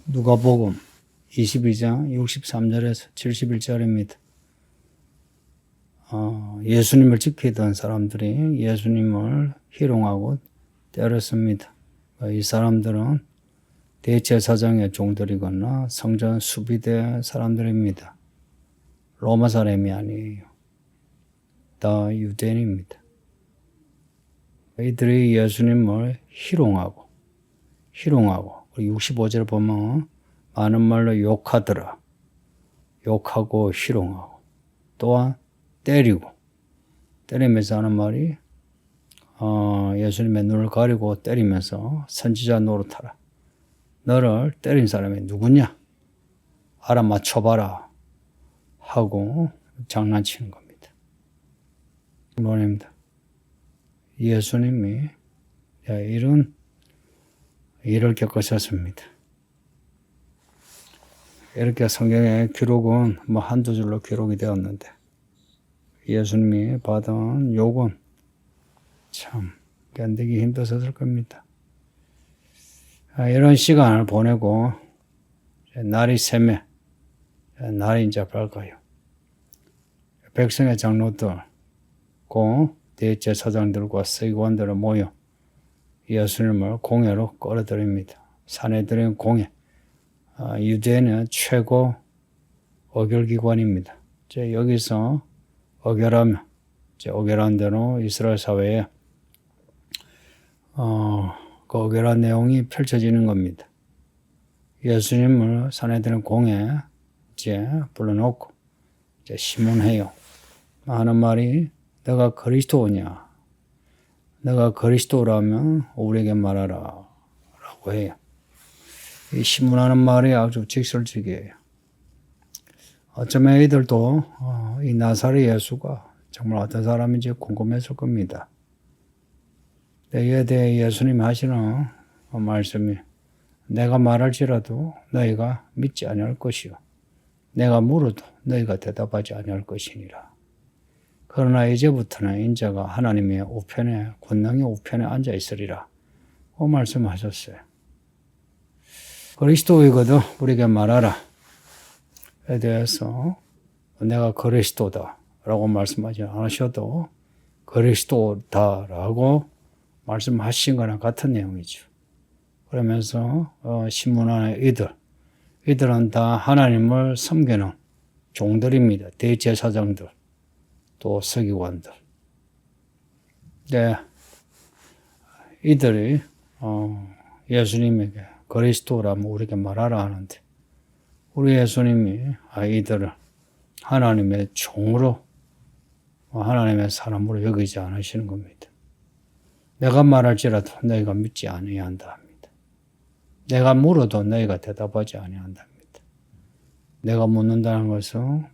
누가복음 22장 63절에서 71절입니다. 예수님을 지키던 사람들이 예수님을 희롱하고 때렸습니다. 이 사람들은 대제사장의 종들이거나 성전 수비대 사람들입니다. 로마 사람이 아니에요. 다 유대인입니다. 이들이 예수님을 희롱하고 65절 보면 많은 말로 욕하더라. 욕하고 희롱하고 또한 때리면서 하는 말이 예수님의 눈을 가리고 때리면서 선지자 노릇하라. 너를 때린 사람이 누구냐? 알아맞혀봐라 하고 장난치는 겁니다. 물론입니다. 예수님이 이런 일을 겪으셨습니다. 이렇게 성경의 기록은 한두 줄로 기록이 되었는데 예수님이 받은 욕은 참 견디기 힘드셨을 겁니다. 이런 시간을 보내고 날이 새매 날이 이제 밝아요. 백성의 장로들 고 대제사장들과 서기관들을 모여 예수님을 공회로 끌어들입니다. 산헤드린 공회, 유대인의 최고 의결기관입니다. 여기서 의결하면 의결한 대로 이스라엘 사회에 그 의결한 내용이 펼쳐지는 겁니다. 예수님을 산헤드린 공회에 불러놓고 심문해요. 하는 말이 내가 그리스도냐? 내가 그리스도라면 우리에게 말하라 라고 해요. 이 신문하는 말이 아주 직설적이에요. 어쩌면 이들도 이 나사렛 예수가 정말 어떤 사람인지 궁금했을 겁니다. 이에 대해 예수님이 하시는 말씀이 내가 말할지라도 너희가 믿지 아니할 것이요 내가 물어도 너희가 대답하지 아니할 것이니라. 그러나 이제부터는 인자가 하나님의 우편에 권능의 우편에 앉아 있으리라. 말씀하셨어요. 그리스도이거든 우리에게 말하라. 에 대해서 내가 그리스도다 라고 말씀하지 않으셔도 그리스도다라고 말씀하신 거랑 같은 내용이죠. 그러면서 신문하는 이들은 다 하나님을 섬기는 종들입니다. 대제사장들 또 서기관들. 이들이 예수님에게 그리스도라면 우리에게 말하라 하는데 우리 예수님이 이들을 하나님의 종으로 하나님의 사람으로 여기지 않으시는 겁니다. 내가 말할지라도 너희가 믿지 아니한다 합니다. 내가 물어도 너희가 대답하지 아니한다 합니다. 내가 묻는다는 것은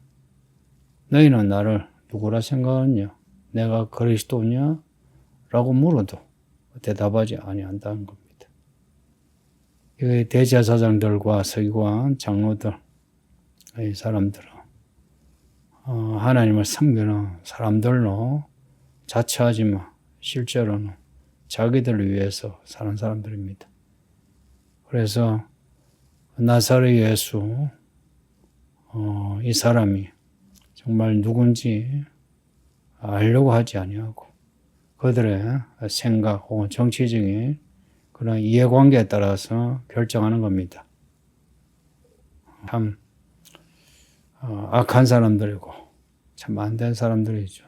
너희는 나를 누구라 생각하느냐? 내가 그리스도냐? 라고 물어도 대답하지 아니한다는 겁니다. 이 대제사장들과 서기관, 장로들, 이 사람들은 하나님을 섬기는 사람들로 자처하지만 실제로는 자기들을 위해서 사는 사람들입니다. 그래서 나사렛 예수 이 사람이 정말 누군지 알려고 하지 아니하고 그들의 생각 혹은 정치적인 그런 이해관계에 따라서 결정하는 겁니다. 참 악한 사람들이고 참 안 된 사람들이죠.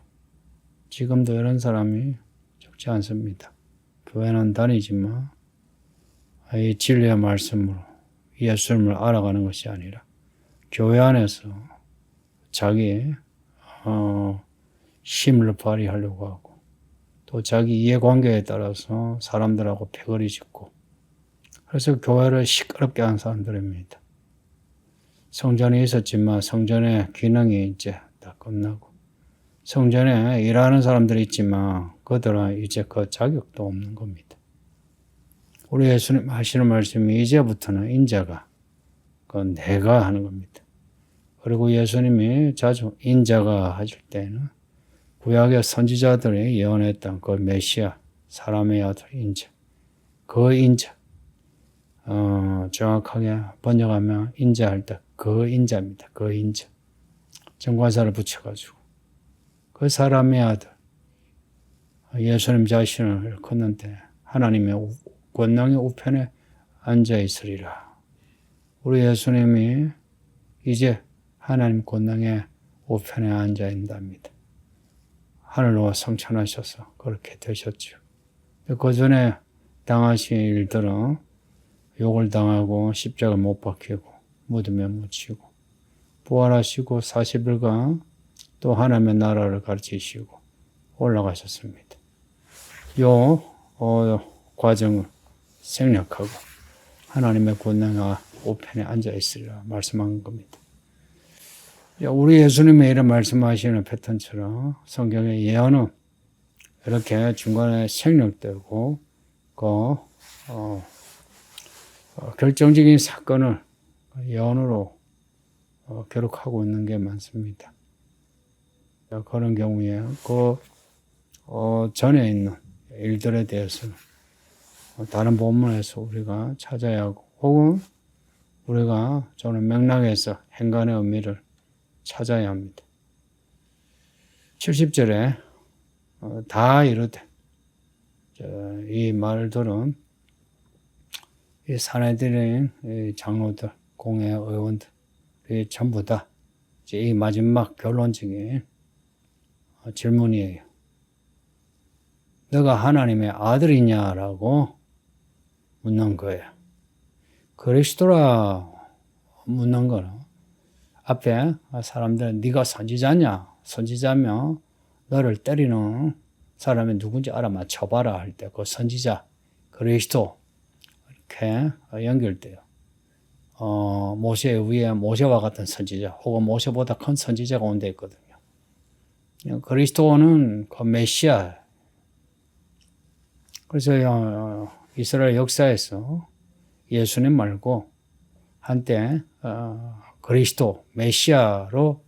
지금도 이런 사람이 적지 않습니다. 교회는 다니지만 이 진리의 말씀으로 예수님을 알아가는 것이 아니라 교회 안에서 자기 힘을 발휘하려고 하고 또 자기 이해관계에 따라서 사람들하고 패거리 짓고 그래서 교회를 시끄럽게 한 사람들입니다. 성전이 있었지만 성전의 기능이 이제 다 끝나고 성전에 일하는 사람들이 있지만 그들은 이제 그 자격도 없는 겁니다. 우리 예수님 하시는 말씀이 이제부터는 인자가 내가 하는 겁니다. 그리고 예수님이 자주 인자가 하실 때는 구약의 선지자들이 예언했던 그 메시아, 사람의 아들 인자, 그 인자, 정확하게 번역하면 인자할 때 그 인자입니다. 그 인자. 정관사를 붙여가지고 그 사람의 아들 예수님 자신을 컸는데 하나님의 권능의 우편에 앉아 있으리라. 우리 예수님이 이제 하나님 권능의 우편에 앉아 있답니다. 하늘로 성천하셔서 그렇게 되셨죠. 그 전에 당하신 일들은 욕을 당하고 십자가 못 박히고 무덤에 묻히고 부활하시고 40일간 또 하나님의 나라를 가르치시고 올라가셨습니다. 요 과정을 생략하고 하나님의 권능의 우편에 앉아 있으리라 말씀한 겁니다. 우리 예수님의 이런 말씀하시는 패턴처럼 성경의 예언은 이렇게 중간에 생략되고 결정적인 사건을 예언으로 기록하고 있는 게 많습니다. 그런 경우에 전에 있는 일들에 대해서는 다른 본문에서 우리가 찾아야 하고 혹은 우리가 저는 맥락에서 행간의 의미를 찾아야 합니다. 70절에 다 이르되 이 말들은 이 사내들인 장로들, 공회 의원들이 전부 다 이 마지막 결론적인 질문이에요. 너가 하나님의 아들이냐라고 묻는 거예요. 그리스도라 묻는 거는 앞에 사람들은 네가 선지자냐? 선지자면 너를 때리는 사람이 누군지 알아맞혀봐라 할 때 그 선지자 그리스도 이렇게 연결돼요. 모세 위에 모세와 같은 선지자 혹은 모세보다 큰 선지자가 온 데 있거든요. 그리스도는 그 메시아. 그래서 이스라엘 역사에서 예수님 말고 한때 그리스도 메시아로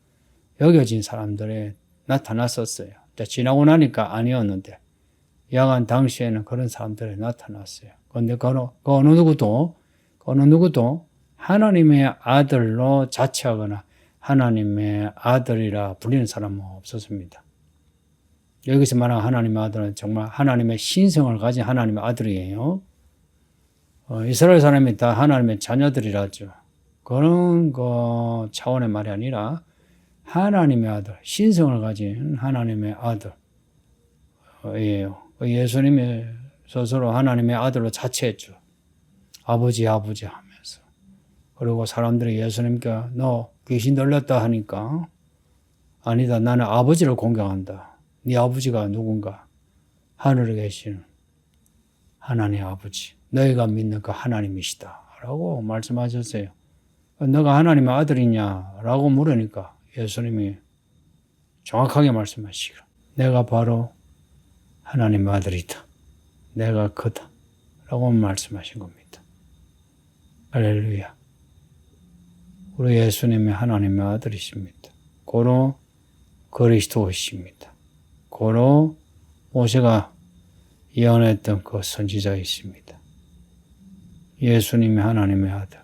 여겨진 사람들이 나타났었어요. 지나고 나니까 아니었는데 여간 당시에는 그런 사람들이 나타났어요. 그런데 그 어느 누구도 하나님의 아들로 자처하거나 하나님의 아들이라 불리는 사람은 없었습니다. 여기서 말하는 하나님의 아들은 정말 하나님의 신성을 가진 하나님의 아들이에요. 이스라엘 사람이 다 하나님의 자녀들이라죠. 그런 차원의 말이 아니라 하나님의 아들, 신성을 가진 하나님의 아들이에요. 예수님이 스스로 하나님의 아들로 자처했죠. 아버지 하면서. 그리고 사람들이 예수님께 너 귀신 들렸다 하니까 아니다, 나는 아버지를 공경한다. 네 아버지가 누군가? 하늘에 계시는 하나님의 아버지, 너희가 믿는 그 하나님이시다 라고 말씀하셨어요. 너가 하나님의 아들이냐 라고 물으니까 예수님이 정확하게 말씀하시기로 내가 바로 하나님의 아들이다. 내가 그다 라고 말씀하신 겁니다. 할렐루야. 우리 예수님이 하나님의 아들이십니다. 고로 그리스도이십니다. 고로 모세가 예언했던 그 선지자이십니다. 예수님이 하나님의 아들,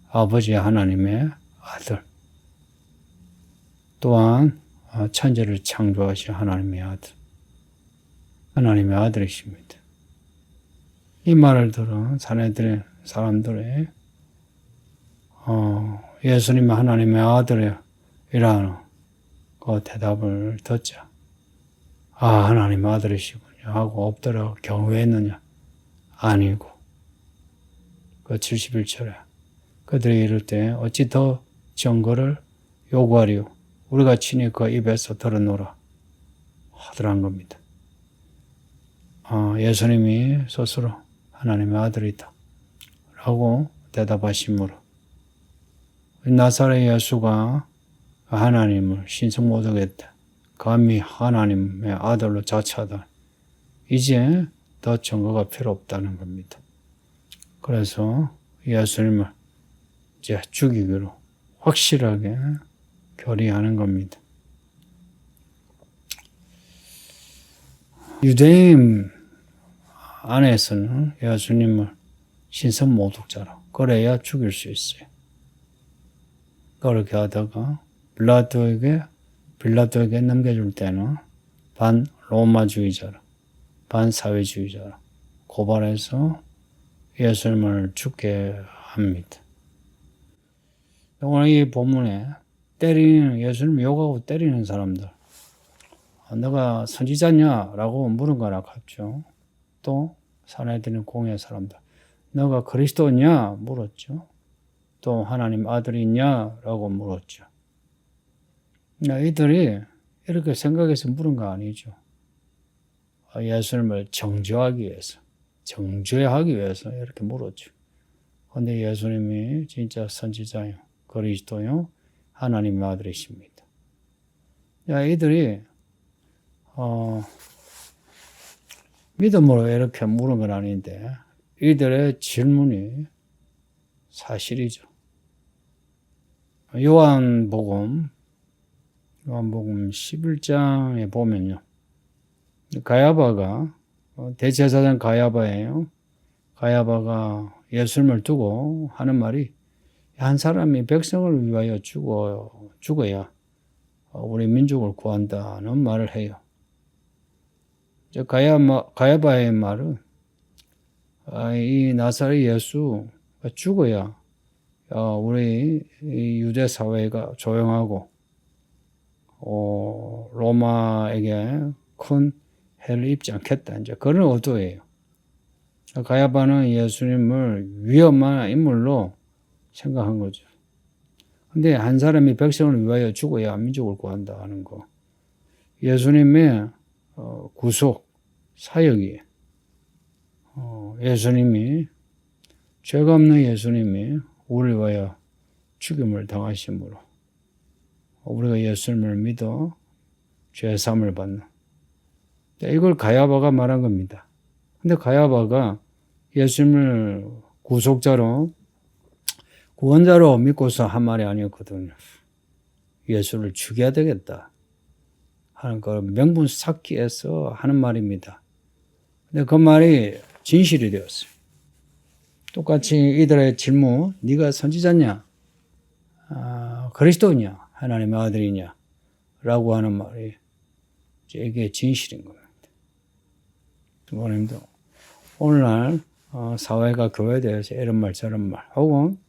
아버지 하나님의 아들, 또한 천지를 창조하신 하나님의 아들, 하나님의 아들이십니다. 이 말을 들은 사람들이 예수님이 하나님의 아들이라는 그 대답을 듣자 하나님의 아들이시군요 하고 엎드려 경외했느냐? 아니고 그 71절에 그들이 이럴 때 어찌 더 증거를 요구하리요? 우리가 친히 그 입에서 들어노라 하더란 겁니다. 예수님이 스스로 하나님의 아들이다 라고 대답하시므로 나사렛 예수가 하나님을 신성 모독했다. 감히 하나님의 아들로 자처하다. 이제 더 증거가 필요 없다는 겁니다. 그래서 예수님을 이제 죽이기로 확실하게 결의하는 겁니다. 유대인 안에서는 예수님을 신성 모독자로 그래야 죽일 수 있어요. 그렇게 하다가 빌라도에게 넘겨줄 때는 반 로마주의자라, 반 사회주의자라 고발해서 예수님을 죽게 합니다. 오늘 이 본문에 예수님 욕하고 때리는 사람들, 너가 선지자냐라고 물은 거나 같죠. 또 사내들은 공의 사람들, 너가 그리스도냐 물었죠. 또 하나님 아들이냐라고 물었죠. 이들이 이렇게 생각해서 물은 거 아니죠. 예수님을 정죄하기 위해서 이렇게 물었죠. 그런데 예수님이 진짜 선지자요, 그리스도요, 하나님의 아들이십니다. 이들이 믿음으로 이렇게 물은 건 아닌데 이들의 질문이 사실이죠. 요한복음 11장에 보면요. 가야바가 대제사장 가야바예요. 가야바가 예수님을 두고 하는 말이 한 사람이 백성을 위하여 죽어야 우리 민족을 구한다는 말을 해요. 가야바의 말은 이 나사렛 예수가 죽어야 우리 유대 사회가 조용하고 로마에게 큰 해를 입지 않겠다. 이제 그런 의도예요. 가야바는 예수님을 위험한 인물로 생각한 거죠. 근데 한 사람이 백성을 위하여 죽어야 민족을 구한다 하는 거. 예수님의 구속 사역이에요. 죄가 없는 예수님이 우리를 위하여 죽임을 당하심으로 우리가 예수님을 믿어 죄사함을 받는, 이걸 가야바가 말한 겁니다. 근데 가야바가 예수님을 구원자로 믿고서 한 말이 아니었거든요. 예수를 죽여야 되겠다 하는 걸 명분 쌓기에서 하는 말입니다. 근데 그 말이 진실이 되었어요. 똑같이 이들의 질문, 네가 선지자냐, 그리스도냐, 하나님의 아들이냐 라고 하는 말이 이게 진실인 겁니다. 부모님도 오늘날 사회가 교회에 대해서 이런 말 저런 말 혹은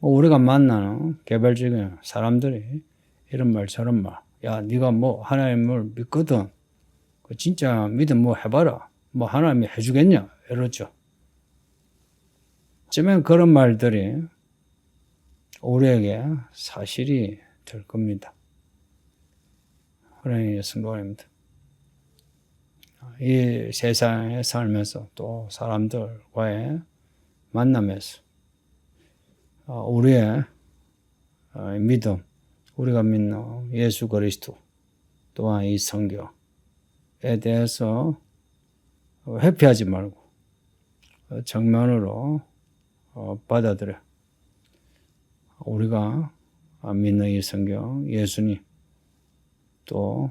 우리가 만나는 개별적인 사람들이 이런 말 저런 말, 야 네가 하나님을 믿거든, 진짜 믿음 해봐라, 하나님이 해주겠냐 이러죠. 어쩌면 그런 말들이 우리에게 사실이 될 겁니다. 그러니 성도님들, 이 세상에 살면서 또 사람들과의 만남에서 우리의 믿음, 우리가 믿는 예수 그리스도 또한 이 성경에 대해서 회피하지 말고 정면으로 받아들여 우리가 믿는 이 성경, 예수님, 또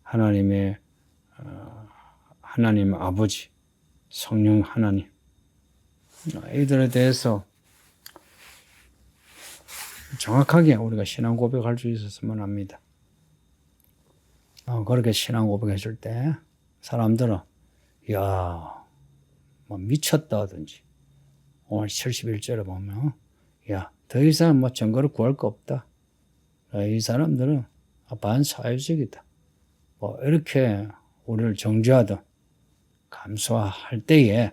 하나님 아버지, 성령 하나님, 이들에 대해서 정확하게 우리가 신앙 고백할 수 있었으면 합니다. 그렇게 신앙 고백했을 때 사람들은 야, 미쳤다 하든지, 오늘 71절에 보면 야, 더 이상 증거를 구할 거 없다. 이 사람들은 반사회적이다. 이렇게 우리를 정죄하든 감수할 때에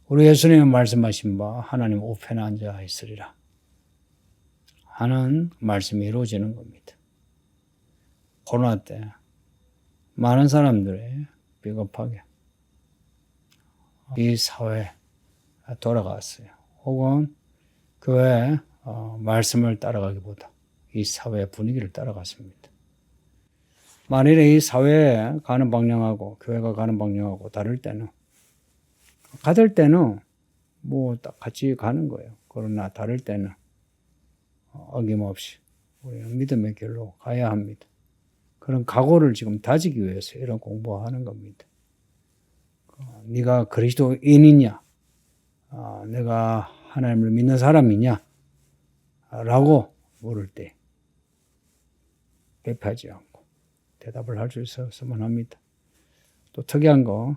우리 예수님이 말씀하신 바 하나님 우편에 앉아 있으리라 하는 말씀이 이루어지는 겁니다. 코로나 때 많은 사람들이 비겁하게 이 사회에 돌아갔어요. 혹은 교회 말씀을 따라가기보다 이 사회의 분위기를 따라갔습니다. 만일에 이 사회에 가는 방향하고 교회가 가는 방향하고 다를 때는 딱 같이 가는 거예요. 그러나 다를 때는 어김없이 우리는 믿음의 길로 가야 합니다. 그런 각오를 지금 다지기 위해서 이런 공부하는 겁니다. 네가 그리스도인이냐? 내가 하나님을 믿는 사람이냐? 라고 물을 때 대표하지 않고 대답을 할 수 있었으면 합니다. 또 특이한 거,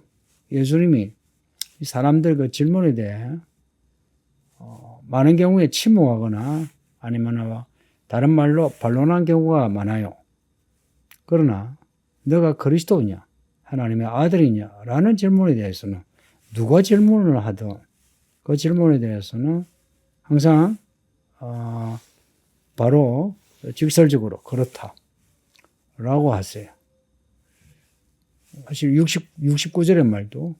예수님이 이 사람들 그 질문에 대해 많은 경우에 침묵하거나 아니면 다른 말로 반론한 경우가 많아요. 그러나 너가 그리스도냐? 하나님의 아들이냐? 라는 질문에 대해서는 누가 질문을 하든 그 질문에 대해서는 항상 바로 직설적으로 그렇다 라고 하세요. 사실 69절의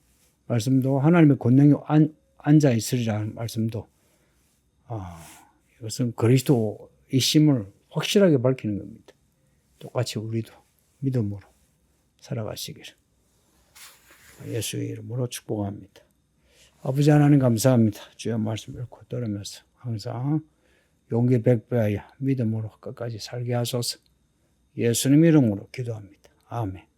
말씀도 하나님의 권능이 앉아 있으리라는 말씀도 이것은 그리스도이심을 확실하게 밝히는 겁니다. 똑같이 우리도 믿음으로 살아가시기를 예수의 이름으로 축복합니다. 아버지 하나님 감사합니다. 주의 말씀 읽고 들으면서 항상 용기 백배하여 믿음으로 끝까지 살게 하소서. 예수님 이름으로 기도합니다. 아멘.